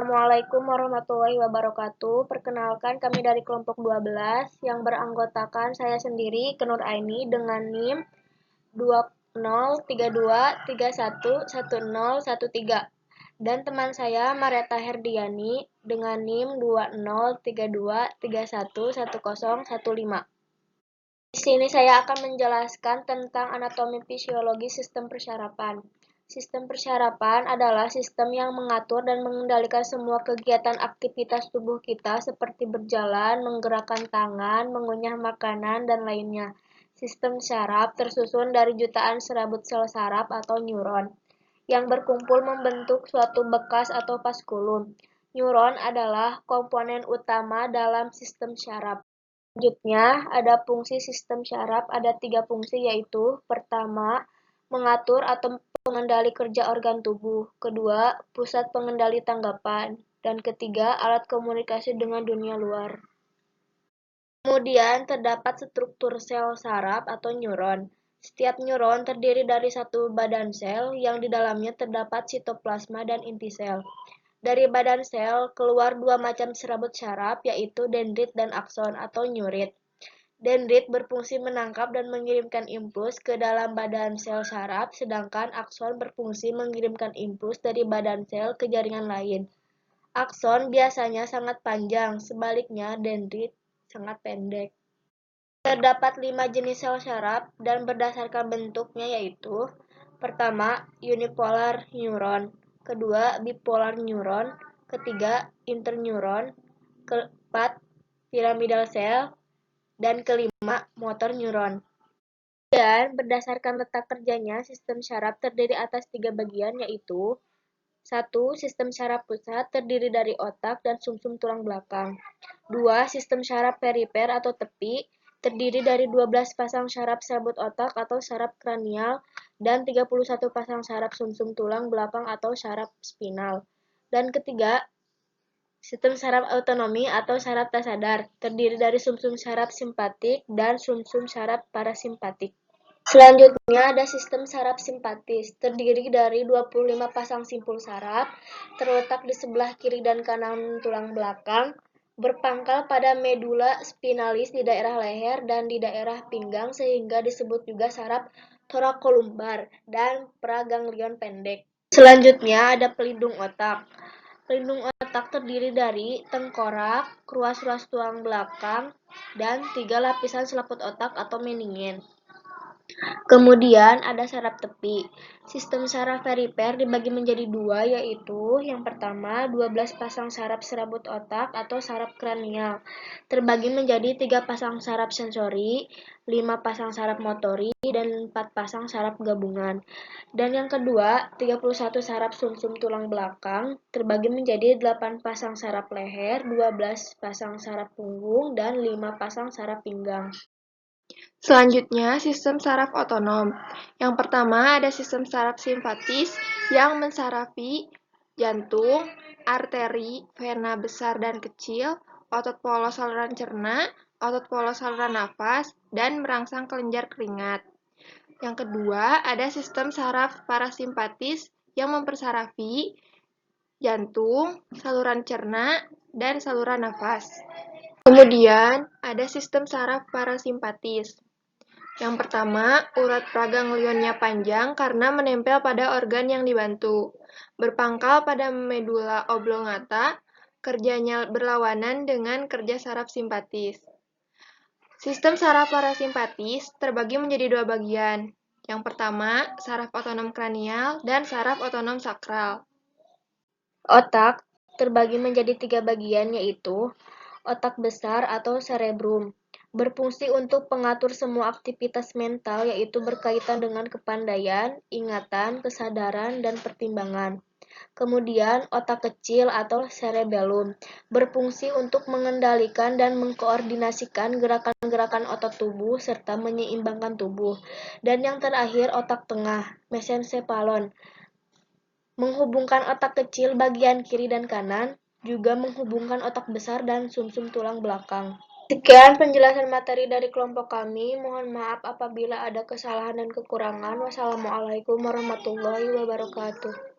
Assalamualaikum warahmatullahi wabarakatuh. Perkenalkan, kami dari kelompok 12 yang beranggotakan saya sendiri, Kenur Aini, dengan NIM 2032311013 dan teman saya Marieta Herdiani dengan NIM 2032311015. Di sini saya akan menjelaskan tentang anatomi fisiologi sistem persyarapan. Sistem persyarapan adalah sistem yang mengatur dan mengendalikan semua kegiatan aktivitas tubuh kita seperti berjalan, menggerakkan tangan, mengunyah makanan, dan lainnya. Sistem syaraf tersusun dari jutaan serabut sel saraf atau neuron yang berkumpul membentuk suatu bekas atau vaskulum. Neuron adalah komponen utama dalam sistem syaraf. Selanjutnya, ada fungsi sistem syaraf, ada 3 fungsi yaitu, pertama, mengatur atau mengendali kerja organ tubuh, kedua, pusat pengendali tanggapan, dan ketiga, alat komunikasi dengan dunia luar. Kemudian, terdapat struktur sel saraf atau neuron. Setiap neuron terdiri dari satu badan sel yang di dalamnya terdapat sitoplasma dan inti sel. Dari badan sel keluar dua macam serabut syaraf, yaitu dendrit dan akson atau neurit. Dendrit berfungsi menangkap dan mengirimkan impuls ke dalam badan sel saraf, sedangkan akson berfungsi mengirimkan impuls dari badan sel ke jaringan lain. Akson biasanya sangat panjang, sebaliknya dendrit sangat pendek. Terdapat 5 jenis sel saraf dan berdasarkan bentuknya yaitu, pertama, unipolar neuron, kedua, bipolar neuron, ketiga, interneuron, keempat, piramidal cell, dan kelima, motor neuron. Dan berdasarkan letak kerjanya, sistem syaraf terdiri atas 3 bagian yaitu, 1. Sistem syaraf pusat terdiri dari otak dan sumsum tulang belakang. 2. Sistem syaraf perifer atau tepi terdiri dari 12 pasang syaraf serabut otak atau saraf kranial dan 31 pasang syaraf sumsum tulang belakang atau syaraf spinal. Dan ketiga, sistem syaraf autonomi atau syaraf tak sadar terdiri dari sumsum syaraf simpatik dan sumsum syaraf parasimpatik. Selanjutnya ada sistem saraf simpatis, terdiri dari 25 pasang simpul saraf, terletak di sebelah kiri dan kanan tulang belakang, berpangkal pada medula spinalis di daerah leher dan di daerah pinggang sehingga disebut juga saraf thoracolumbar dan praganglion pendek. Selanjutnya ada pelindung otak. Pelindung otak terdiri dari tengkorak, ruas-ruas tulang belakang, dan 3 lapisan selaput otak atau meningen. Kemudian ada saraf tepi. Sistem saraf perifer dibagi menjadi 2 yaitu, yang pertama 12 pasang saraf serabut otak atau saraf kranial, terbagi menjadi 3 pasang saraf sensori, 5 pasang saraf motori, dan 4 pasang saraf gabungan. Dan yang kedua, 31 saraf sumsum tulang belakang, terbagi menjadi 8 pasang saraf leher, 12 pasang saraf punggung, dan 5 pasang saraf pinggang. Selanjutnya, sistem saraf otonom. Yang pertama ada sistem saraf simpatis yang mensarafi jantung, arteri, vena besar dan kecil, otot polos saluran cerna, otot polos saluran nafas, dan merangsang kelenjar keringat. Yang kedua, ada sistem saraf parasimpatis yang mempersarafi jantung, saluran cerna, dan saluran nafas. Kemudian, ada sistem saraf parasimpatis. Yang pertama, urat praganglionnya panjang karena menempel pada organ yang dibantu. Berpangkal pada medula oblongata, kerjanya berlawanan dengan kerja saraf simpatis. Sistem saraf parasimpatis terbagi menjadi 2 bagian. Yang pertama, saraf otonom kranial dan saraf otonom sakral. Otak terbagi menjadi 3 bagian yaitu, otak besar atau cerebrum, berfungsi untuk mengatur semua aktivitas mental yaitu berkaitan dengan kepandaian, ingatan, kesadaran, dan pertimbangan. Kemudian otak kecil atau cerebellum, berfungsi untuk mengendalikan dan mengkoordinasikan gerakan-gerakan otot tubuh serta menyeimbangkan tubuh. Dan yang terakhir otak tengah, mesencephalon, menghubungkan otak kecil bagian kiri dan kanan, juga menghubungkan otak besar dan sumsum tulang belakang. Sekian penjelasan materi dari kelompok kami. Mohon maaf apabila ada kesalahan dan kekurangan. Wassalamualaikum warahmatullahi wabarakatuh.